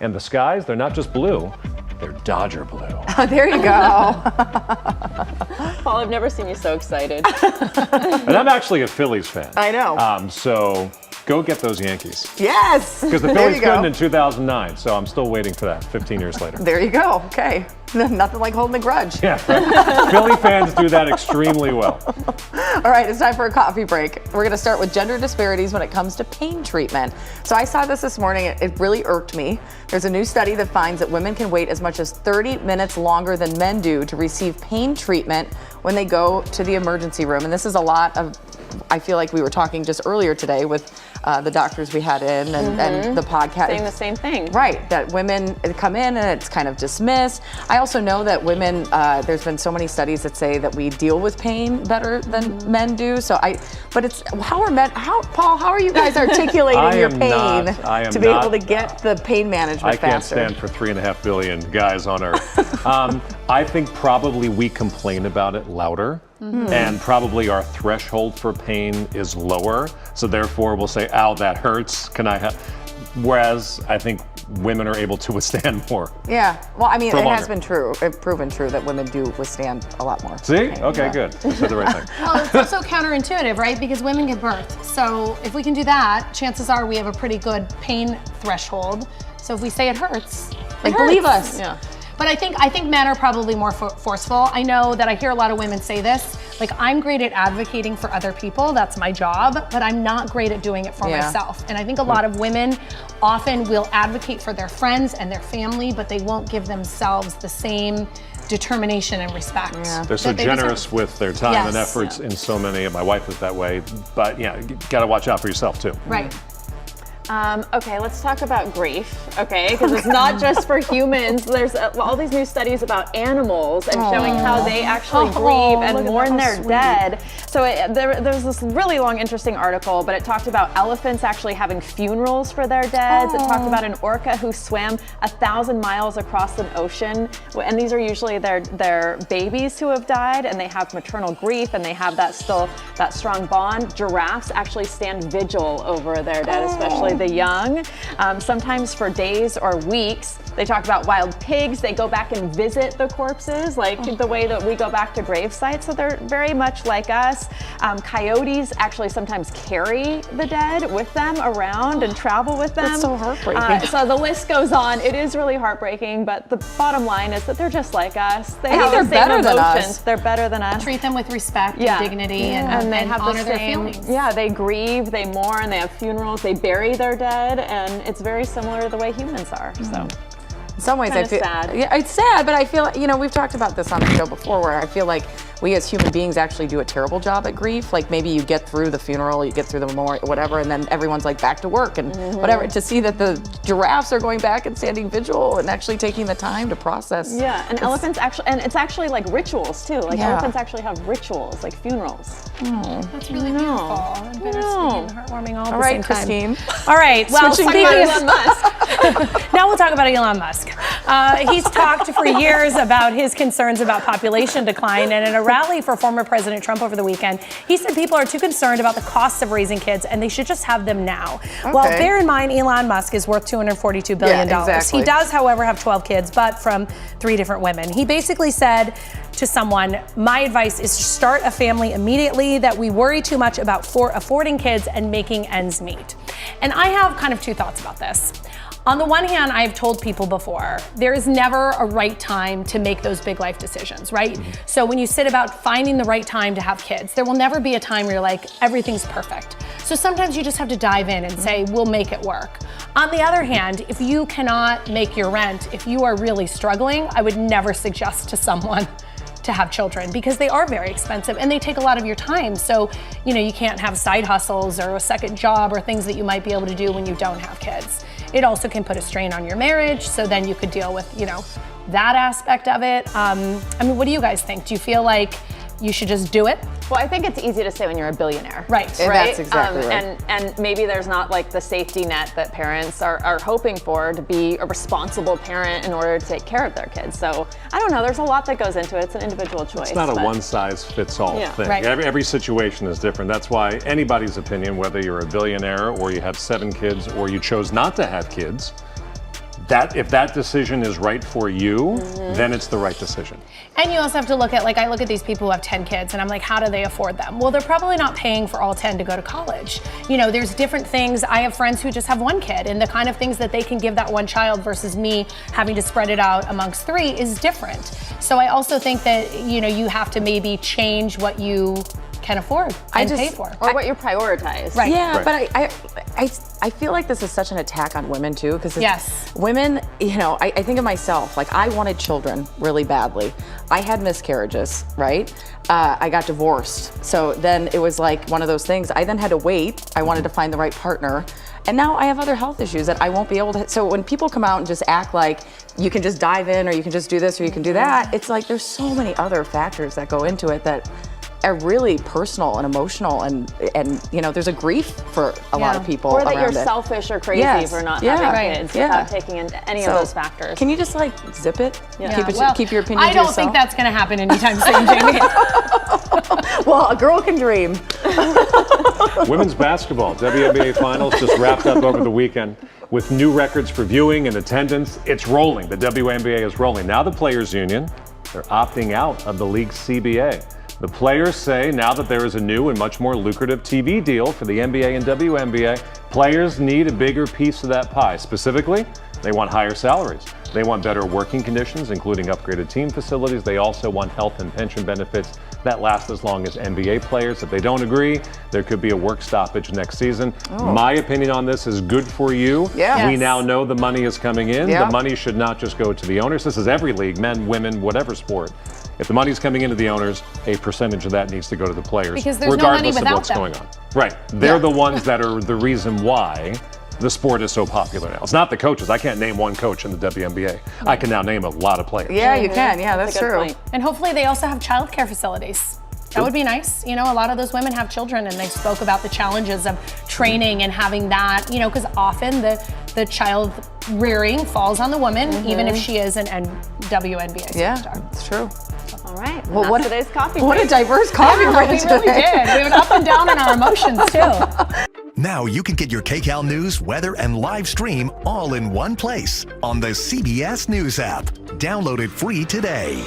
And the skies, they're not just blue, they're Dodger blue. Oh, there you go. Paul, I've never seen you so excited. And I'm actually a Phillies fan. I know. So go get those Yankees. Yes. Because the There Phillies you go. couldn't in 2009, so I'm still waiting for that 15 years later. There you go. Okay. Nothing like holding a grudge. Yeah, right. Philly fans do that extremely well. All right, it's time for a coffee break. We're going to start with gender disparities when it comes to pain treatment. So I saw this morning. It really irked me. There's a new study that finds that women can wait as much as 30 minutes longer than men do to receive pain treatment when they go to the emergency room. And this is a lot of, I feel like we were talking just earlier today with the doctors we had in and the podcast. Saying the same thing. Right, that women come in and it's kind of dismissed. I also know that women, there's been so many studies that say that we deal with pain better than men do. But it's, Paul, how are you guys articulating your pain to be able to get the pain management faster? I can't stand for 3.5 billion guys on Earth. I think probably we complain about it louder. And probably our threshold for pain is lower. So therefore we'll say, ow, that hurts. Can I have? Whereas I think women are able to withstand more. Yeah. Well, I mean, it longer. has been proven true that women do withstand a lot more. See? pain. Okay, Yeah. good. I said the right thing. Well, it's also counterintuitive, right? Because women give birth. So if we can do that, chances are we have a pretty good pain threshold. So if we say it hurts, Like, it believe hurts. us. Yeah. But I think men are probably more forceful. I know that I hear a lot of women say this, like, I'm great at advocating for other people, that's my job, but I'm not great at doing it for myself. And I think a lot of women often will advocate for their friends and their family, but they won't give themselves the same determination and respect. Yeah. They're so that they generous deserve. with their time and Yes. efforts in so many. My wife is that way. But yeah, you gotta watch out for yourself too. Right. Okay, let's talk about grief, okay? Because it's not just for humans. There's all these new studies about animals and showing how they actually grieve and mourn their dead. So there's this really long, interesting article, but it talked about elephants actually having funerals for their dead. It talked about an orca who swam 1,000 miles across an ocean, and these are usually their babies who have died, and they have maternal grief, and they have that strong bond. Giraffes actually stand vigil over their dead, especially the young, sometimes for days or weeks. They talk about wild pigs. They go back and visit the corpses, like the way that we go back to grave sites. So they're very much like us. Coyotes actually sometimes carry the dead with them around and travel with them. That's so heartbreaking. So the list goes on. It is really heartbreaking, but the bottom line is that they're just like us. They think have they're the same better than emotions. us. They're better than us. Treat them with respect Yeah. and dignity And they have honor the their same, feelings. yeah, they grieve, they mourn, they have funerals, they bury their dead, and it's very similar to the way humans are. So In some ways, I Kinda feel sad. yeah, it's sad, but I feel we've talked about this on the show before, where I feel like we as human beings actually do a terrible job at grief. Like maybe you get through the funeral, you get through the memorial, whatever, and then everyone's like back to work and whatever. To see that the giraffes are going back and standing vigil and actually taking the time to process. yeah, and elephants actually, and it's actually like rituals too. Like Yeah. elephants actually have rituals, like funerals. That's really beautiful and bittersweet and heartwarming all at All the right, same Christine. time. All right, well, Switching speaking gears. of Elon Musk, now we'll talk about Elon Musk. He's talked for years about his concerns about population decline, and in a rally for former President Trump over the weekend, he said people are too concerned about the costs of raising kids and they should just have them now. Well, Okay. bear in mind, Elon Musk is worth $242 billion. Yeah, exactly. He does, however, have 12 kids, but from 3 different women. He basically said to someone, my advice is to start a family immediately, that we worry too much about affording kids and making ends meet. And I have kind of 2 thoughts about this. On the one hand, I've told people before, there is never a right time to make those big life decisions, right? So when you sit about finding the right time to have kids, there will never be a time where you're like, everything's perfect. So sometimes you just have to dive in and say, we'll make it work. On the other hand, if you cannot make your rent, if you are really struggling, I would never suggest to someone to have children, because they are very expensive and they take a lot of your time. So, you can't have side hustles or a second job or things that you might be able to do when you don't have kids. It also can put a strain on your marriage, so then you could deal with, that aspect of it. What do you guys think? Do you feel like you should just do it? Well, I think it's easy to say when you're a billionaire. Right. That's exactly right. And maybe there's not like the safety net that parents are hoping for to be a responsible parent in order to take care of their kids. So I don't know, there's a lot that goes into it. It's an individual choice. It's not a but- one-size-fits-all Yeah. thing. Right. Every situation is different. That's why anybody's opinion, whether you're a billionaire or you have 7 kids or you chose not to have kids, if that decision is right for you, then it's the right decision. And you also have to look at, like, I look at these people who have 10 kids and I'm like, how do they afford them? Well, they're probably not paying for all 10 to go to college. You know, there's different things. I have friends who just have one kid, and the kind of things that they can give that one child versus me having to spread it out amongst 3 is different. So I also think that, you know, you have to maybe change what you can afford and pay for. Or what you prioritize. Right. Yeah, Right. but I feel like this is such an attack on women too, because Yes. women, you know, I think of myself, like I wanted children really badly. I had miscarriages, right? I got divorced. So then it was like one of those things. I then had to wait. I wanted to find the right partner. And now I have other health issues that I won't be able to. So when people come out and just act like you can just dive in or you can just do this or you can do that, it's like there's so many other factors that go into it that are really personal and emotional, and you know, there's a grief for a lot of people. Or that around you're it. selfish or crazy Yes. for not Yeah. having Right. kids Yeah. without taking in any So, of those factors. Can you just like zip it? Yeah. Keep it. Well, Keep your opinion I to don't yourself? think that's going to happen anytime soon, Jamie. Well, a girl can dream. Women's basketball, WNBA Finals just wrapped up over the weekend with new records for viewing and attendance. It's rolling. The WNBA is rolling. Now the Players Union, they're opting out of the league's CBA. The players say now that there is a new and much more lucrative TV deal for the NBA and WNBA, players need a bigger piece of that pie. Specifically, they want higher salaries. They want better working conditions, including upgraded team facilities. They also want health and pension benefits that last as long as NBA players. If they don't agree, there could be a work stoppage next season. My opinion on this is good for you. Yeah. We Yes. now know the money is coming in. Yeah. The money should not just go to the owners. This is every league, men, women, whatever sport. If the money's coming into the owners, a percentage of that needs to go to the players, Because there's no money regardless of without what's them. going on. Right. They're the ones that are the reason why the sport is so popular now. It's not the coaches. I can't name one coach in the WNBA. I can now name a lot of players. Yeah, you can. Yeah, that's a good true. point. And hopefully they also have childcare facilities. That would be nice. You know, a lot of those women have children, and they spoke about the challenges of training and having that, you know, because often the child rearing falls on the woman, even if she is an WNBA Yeah, superstar. it's true. All right. Well, Well, what today's coffee What a break. diverse coffee Yeah, break we today. really did. We went up and down in our emotions too. Now you can get your Kcal news, weather, and live stream all in one place on the CBS News app. Download it free today.